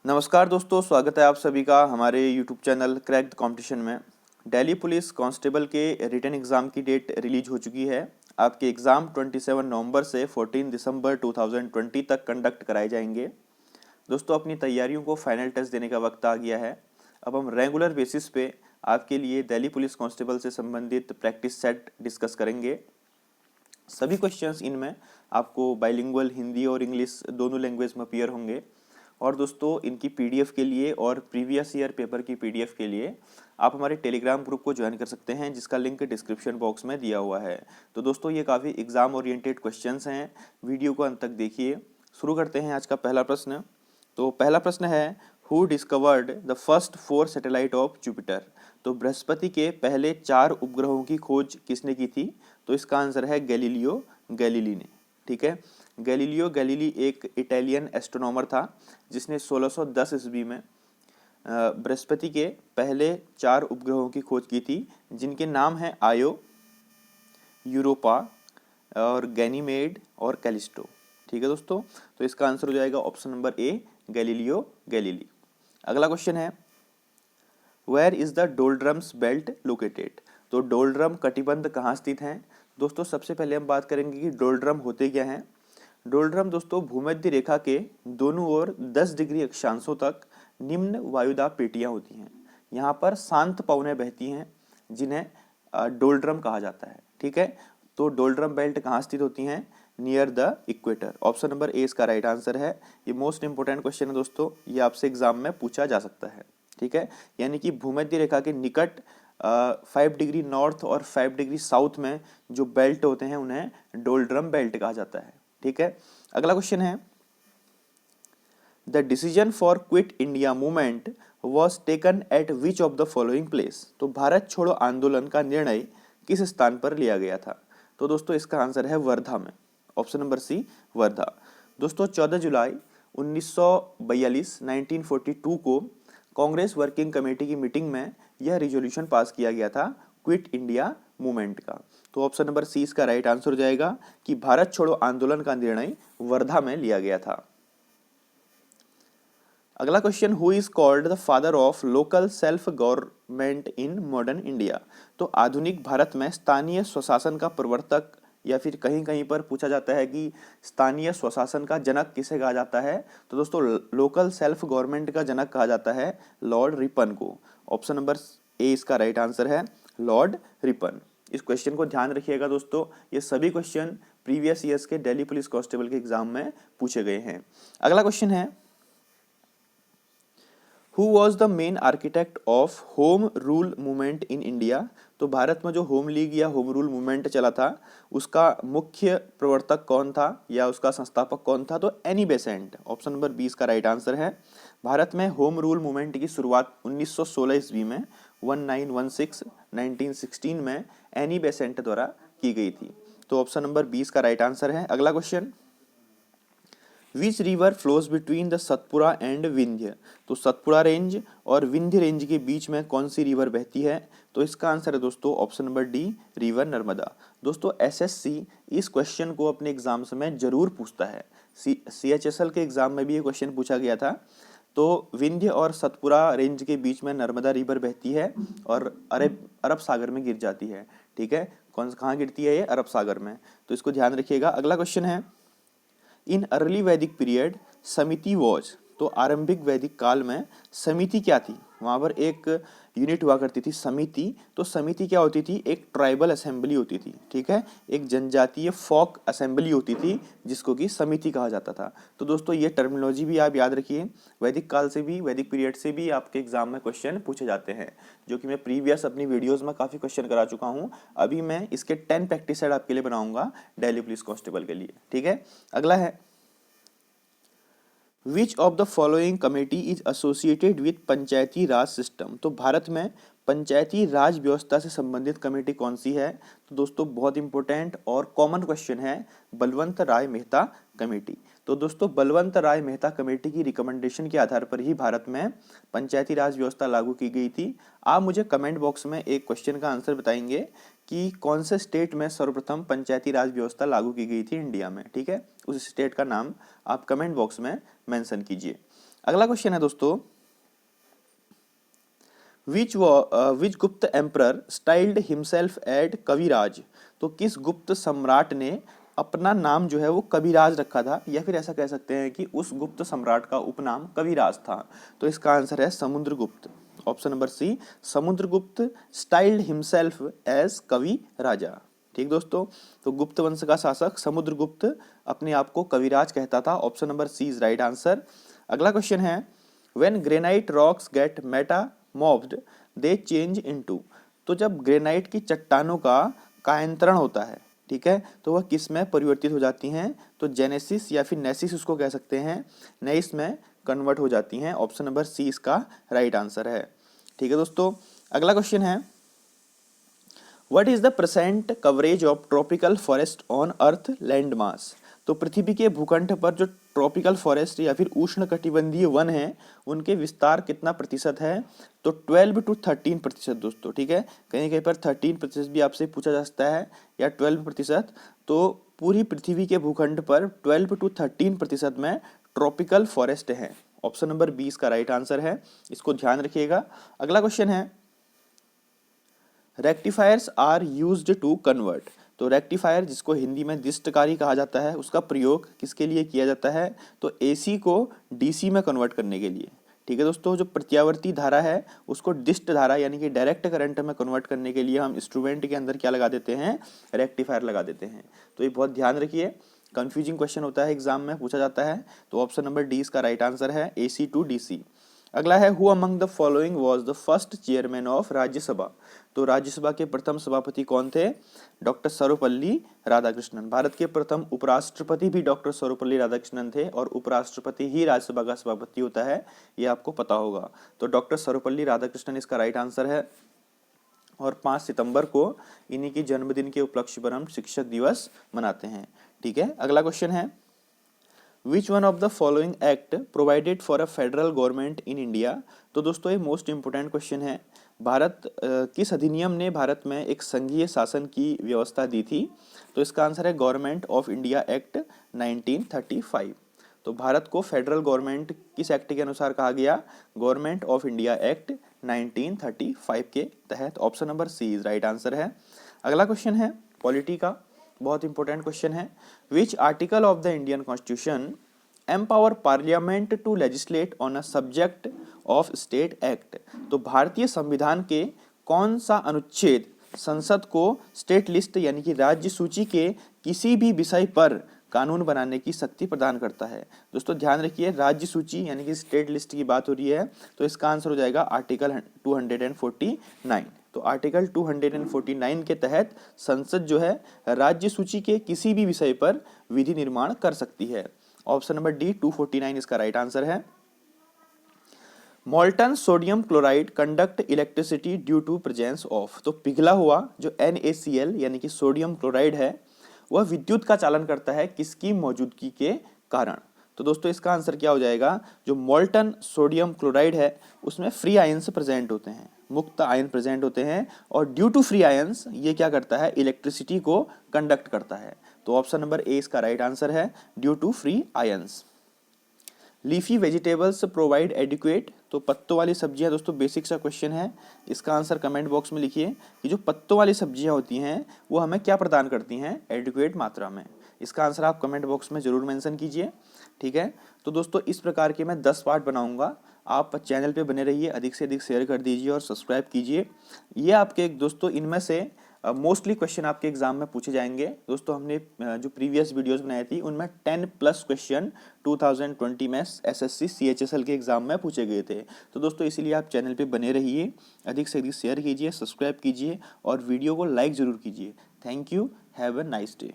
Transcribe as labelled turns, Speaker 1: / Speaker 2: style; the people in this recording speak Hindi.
Speaker 1: नमस्कार दोस्तों, स्वागत है आप सभी का हमारे YouTube channel crack the competition में। दिल्ली पुलिस कांस्टेबल के रिटन एग्ज़ाम की डेट रिलीज हो चुकी है। आपके एग्ज़ाम 27 नवंबर से 14 दिसंबर 2020 तक कंडक्ट कराए जाएंगे। दोस्तों, अपनी तैयारियों को फाइनल टेस्ट देने का वक्त आ गया है। अब हम रेगुलर बेसिस पे आपके लिए दिल्ली पुलिस कांस्टेबल से संबंधित प्रैक्टिस सेट डिस्कस करेंगे। सभी क्वेश्चंस इनमें आपको बाइलिंगुअल हिंदी और इंग्लिश दोनों लैंग्वेज में अपीयर होंगे। और दोस्तों, इनकी पीडीएफ के लिए और प्रीवियस ईयर पेपर की पीडीएफ के लिए आप हमारे टेलीग्राम ग्रुप को ज्वाइन कर सकते हैं, जिसका लिंक डिस्क्रिप्शन बॉक्स में दिया हुआ है। तो दोस्तों, ये काफ़ी एग्जाम ओरिएंटेड क्वेश्चंस हैं, वीडियो को अंत तक देखिए। शुरू करते हैं आज का पहला प्रश्न। तो पहला प्रश्न है, who discovered the first 4 satellite of Jupiter. तो बृहस्पति के पहले 4 उपग्रहों की खोज किसने की थी? तो इसका आंसर है गैलीलियो गैलीली ने। ठीक है, गैलीलियो गैलीली एक इटालियन एस्ट्रोनॉमर था जिसने 1610 ईस्वी में बृहस्पति के पहले 4 उपग्रहों की खोज की थी, जिनके नाम हैं आयो, यूरोपा और गैनीमेड और कैलिस्टो। ठीक है दोस्तों, तो इसका आंसर हो जाएगा option number A, Galileo Galilei. अगला क्वेश्चन है, where is the doldrums belt located. तो डोल्ड्रम कटिबंध कहाँ स्थित हैं? दोस्तों, सबसे पहले हम बात करेंगे कि डोल्ड्रम होते क्या हैं। डोल्ड्रम दोस्तों भूमध्य रेखा के दोनों ओर 10 डिग्री अक्षांशों तक निम्न वायुदाब पेटियां होती हैं। यहाँ पर शांत पवनें बहती हैं, जिन्हें डोल्ड्रम कहा जाता है। ठीक है, तो डोल्ड्रम बेल्ट कहाँ स्थित होती हैं? Near the equator. Option number A इसका राइट आंसर है। ये मोस्ट इंपोर्टेंट क्वेश्चन है दोस्तों, ये आपसे एग्जाम में पूछा जा सकता है। ठीक है, यानी कि भूमध्य रेखा के निकट 5 डिग्री नॉर्थ और 5 डिग्री साउथ में जो बेल्ट होते हैं उन्हें डोल्ड्रम बेल्ट कहा जाता है। ठीक है, अगला क्वेश्चन है, the decision for quit India movement was taken at which of the following place. तो भारत छोड़ो आंदोलन का निर्णय किस स्थान पर लिया गया था? तो दोस्तों, इसका आंसर है वर्धा में। Option number C, Wardha. दोस्तों, 14 जुलाई 1942 1942 को कांग्रेस वर्किंग कमेटी की मीटिंग में यह रिजोल्यूशन पास किया गया था क्विट इंडिया मूवमेंट का। तो ऑप्शन नंबर सी इसका राइट आंसर हो जाएगा कि भारत छोड़ो आंदोलन का निर्णय वर्धा में लिया गया था। अगला question, who is called the father of local self government in modern India. तो आधुनिक भारत में स्थानीय स्वशासन का प्रवर्तक, या फिर कहीं कहीं पर पूछा जाता है कि स्थानीय स्वशासन का जनक किसे कहा जाता है? तो दोस्तों, लोकल सेल्फ गवर्नमेंट का जनक कहा जाता है लॉर्ड रिपन को। ऑप्शन नंबर ए इसका राइट आंसर है, लॉर्ड रिपन। इस क्वेश्चन को ध्यान रखिएगा दोस्तों, ये सभी क्वेश्चन प्रीवियस ईयर्स के दिल्ली पुलिस कांस्टेबल के एग्जाम में पूछे गए हैं। अगला क्वेश्चन है, who was the main architect of home rule movement in India. तो भारत में जो होम लीग या होम रूल मूवमेंट चला था, उसका मुख्य प्रवर्तक कौन था या उसका संस्थापक कौन था? तो एनी बेसेंट। ऑप्शन नंबर 20 का राइट आंसर है। भारत में होम रूल मूवमेंट की शुरुआत 1916 ईस्वी में 1916 में एनी बेसेंट द्वारा की गई थी। तो ऑप्शन नंबर 20 का राइट आंसर है। अगला question, which river flows between the Satpura and Vindhya. तो सतपुड़ा रेंज और विंध्य रेंज के बीच में कौन सी रिवर बहती है? तो इसका आंसर है दोस्तों option number D, river Narmada. दोस्तों, एसएससी इस क्वेश्चन को अपने एग्जाम्स में जरूर पूछता है। सीएचएसएल के एग्जाम में भी ये क्वेश्चन पूछा गया था। तो विंध्य और सतपुड़ा रेंज के बीच में नर्मदा रिवर बहती है और अरब सागर में गिर जाती है। ठीक है, कहाँ गिरती है? ये अरब सागर में। तो इसको ध्यान रखिएगा। अगला क्वेश्चन है, इन अर्ली वैदिक पीरियड समिति वॉज। तो आरंभिक वैदिक काल में समिति क्या थी? वहां पर एक यूनिट हुआ करती थी समिति। तो समिति क्या होती थी? एक ट्राइबल असेंबली होती थी। ठीक है, एक जनजातीय फोक असेंबली होती थी जिसको कि समिति कहा जाता था। तो दोस्तों, ये टर्मिनोलॉजी भी आप याद रखिए। वैदिक काल से भी, वैदिक पीरियड से भी आपके एग्जाम में क्वेश्चन पूछे जाते हैं, जो कि मैं प्रीवियस अपनी वीडियोज में काफी क्वेश्चन करा चुका हूँ। अभी मैं इसके 10 प्रैक्टिस सेट आपके लिए बनाऊंगा दिल्ली पुलिस कांस्टेबल के लिए। ठीक है, अगला है, which of the following committee is associated with Panchayati Raj system. तो भारत में पंचायती राज व्यवस्था से संबंधित कमेटी कौन सी है? तो दोस्तों, बहुत इंपॉर्टेंट और कॉमन क्वेश्चन है, बलवंत राय मेहता कमेटी। तो दोस्तों, बलवंत राय मेहता कमेटी की रिकमेंडेशन के आधार पर ही भारत में पंचायती राज व्यवस्था लागू की गई थी। आप मुझे कमेंट बॉक्स में एक क्वेश्चन का आंसर बताएंगे कि कौन से स्टेट में सर्वप्रथम पंचायती राज व्यवस्था लागू की गई थी इंडिया में। ठीक है, उस स्टेट का नाम आप कमेंट बॉक्स में मेंशन कीजिए। अगला क्वेश्चन है दोस्तों, विच गुप्त एम्परर स्टाइल्ड हिमसेल्फ एट कविराज। तो किस गुप्त सम्राट ने अपना नाम जो है वो कविराज रखा था, या फिर ऐसा कह सकते हैं कि उस गुप्त सम्राट का उपनाम कविराज था। तो इसका आंसर है Samudragupta, option number C, Samudragupta styled himself as Kavi Raja. ठीक दोस्तों, तो गुप्त वंश का शासक समुद्रगुप्त अपने आप को कविराज कहता था, option number C is right answer. अगला क्वेश्चन है, when granite rocks get metamorphed they change into. तो जब ग्रेनाइट की चट्टानों का कायांतरण होता है, ठीक है, तो वह किस में परिवर्तित हो जाती हैं? तो जेनेसिस या फिर नेसिस उसको कह सकते हैं, नेइस में कन्वर्ट हो जाती हैं, ऑप्शन नंबर सी इसका राइट आंसर है। ठीक है दोस्तों, अगला क्वेश्चन है, what is the percent coverage of tropical forest on earth land mass. तो पृथ्वी के भूखंड पर जो ट्रॉपिकल फॉरेस्ट या फिर उष्णकटिबंधीय वन है उनके विस्तार कितना प्रतिशत है? तो 12 to 13% दोस्तों। ठीक है, कहीं कहीं पर 13% भी आपसे पूछा जा सकता है या 12%। तो पूरी पृथ्वी के भूखंड पर 12 to 13% में ट्रॉपिकल फॉरेस्ट है, ऑप्शन नंबर 20 का राइट आंसर है, इसको ध्यान रखिएगा। अगला क्वेश्चन है, rectifiers are used to convert. तो रेक्टिफायर जिसको हिंदी में दिष्टकारी कहा जाता है, उसका प्रयोग किसके लिए किया जाता है? तो एसी को डीसी में कन्वर्ट करने के लिए। ठीक है दोस्तों, जो प्रत्यावर्ती धारा है उसको डिस्ट धारा यानी कि डायरेक्ट करंट में कन्वर्ट करने के लिए हम इंस्ट्रूमेंट के अंदर क्या लगा देते हैं? रेक्टिफायर लगा देते हैं। तो ये बहुत ध्यान रखिए, कंफ्यूजिंग क्वेश्चन होता है, एग्जाम में पूछा जाता है। तो ऑप्शन नंबर डी इसका राइट आंसर है, एसी टू डीसी। अगला है, who among the following was the first chairman of Rajya Sabha. तो राज्यसभा के प्रथम सभापति कौन थे? डॉक्टर सर्वपल्ली राधाकृष्णन। भारत के प्रथम उपराष्ट्रपति भी डॉक्टर सर्वपल्ली राधाकृष्णन थे, और उपराष्ट्रपति ही राज्यसभा का सभापति होता है, ये आपको पता होगा। तो डॉक्टर सर्वपल्ली राधाकृष्णन इसका राइट आंसर है, और 5 सितंबर को इन्हीं की जन्मदिन के उपलक्ष्य पर हम शिक्षक दिवस मनाते हैं। ठीक है, अगला क्वेश्चन है, which one of the following act provided for a federal government in India. तो दोस्तों ये मोस्ट इंपोर्टेंट क्वेश्चन है, भारत किस अधिनियम ने भारत में एक संघीय शासन की व्यवस्था दी थी? तो इसका आंसर है गवर्नमेंट ऑफ इंडिया एक्ट 1935। तो भारत को फेडरल गवर्नमेंट किस एक्ट के अनुसार कहा गया? गवर्नमेंट ऑफ इंडिया एक्ट 1935 के तहत, option number C is right answer है। अगला क्वेश्चन है पॉलिटी का, बहुत इंपॉर्टेंट क्वेश्चन है, which article of the Indian constitution empower parliament to legislate on a subject of state act. तो भारतीय संविधान के कौन सा अनुच्छेद संसद को स्टेट लिस्ट यानी कि राज्य सूची के किसी भी विषय पर कानून बनाने की शक्ति प्रदान करता है? दोस्तों ध्यान रखिए, राज्य सूची यानी कि स्टेट लिस्ट की बात हो रही है, तो इसका आंसर हो जाएगा आर्टिकल 249। तो आर्टिकल 249 के तहत संसद जो है राज्य सूची के किसी भी विषय पर विधि निर्माण कर सकती है, ऑप्शन नंबर डी 249 इसका राइट आंसर है। Molten sodium chloride conduct electricity due to presence of. तो पिघला हुआ जो NaCl यानी कि सोडियम क्लोराइड है वह विद्युत का चालन करता है किसकी मौजूदगी के कारण? तो दोस्तों इसका आंसर क्या हो जाएगा? जो मोल्टन सोडियम क्लोराइड है उसमें फ्री आयंस प्रेजेंट होते हैं, मुक्त आयन प्रेजेंट होते हैं, और ड्यू टू फ्री आयंस ये क्या करता है? इलेक्ट्रिसिटी को कंडक्ट करता है। तो ऑप्शन नंबर ए इसका राइट आंसर है, due to free ions. Leafy vegetables provide adequate. तो पत्तों वाली सब्जियां दोस्तों बेसिक सा क्वेश्चन है, इसका आंसर कमेंट बॉक्स में लिखिए कि जो पत्तों वाली सब्जियां होती हैं वो हमें क्या प्रदान करती हैं? एडिक्वेट मात्रा में। इसका आंसर आप कमेंट बॉक्स में जरूर मेंशन कीजिए। ठीक है, तो दोस्तों इस प्रकार के मैं 10 पार्ट बनाऊंगा, आप चैनल पे बने रहिए, अधिक से अधिक शेयर कर दीजिए और सब्सक्राइब कीजिए। ये आपके दोस्तों इनमें से मोस्टली क्वेश्चन आपके एग्जाम में पूछे जाएंगे। दोस्तों हमने जो प्रीवियस वीडियोस बनाई थी उनमें 10+ क्वेश्चन 2020 में SSC CHSL के एग्जाम में पूछे गए थे। तो दोस्तों इसीलिए आप चैनल पे बने रहिए, अधिक से अधिक शेयर कीजिए, सब्सक्राइब कीजिए और वीडियो को लाइक जरूर कीजिए। Thank you, have a nice day.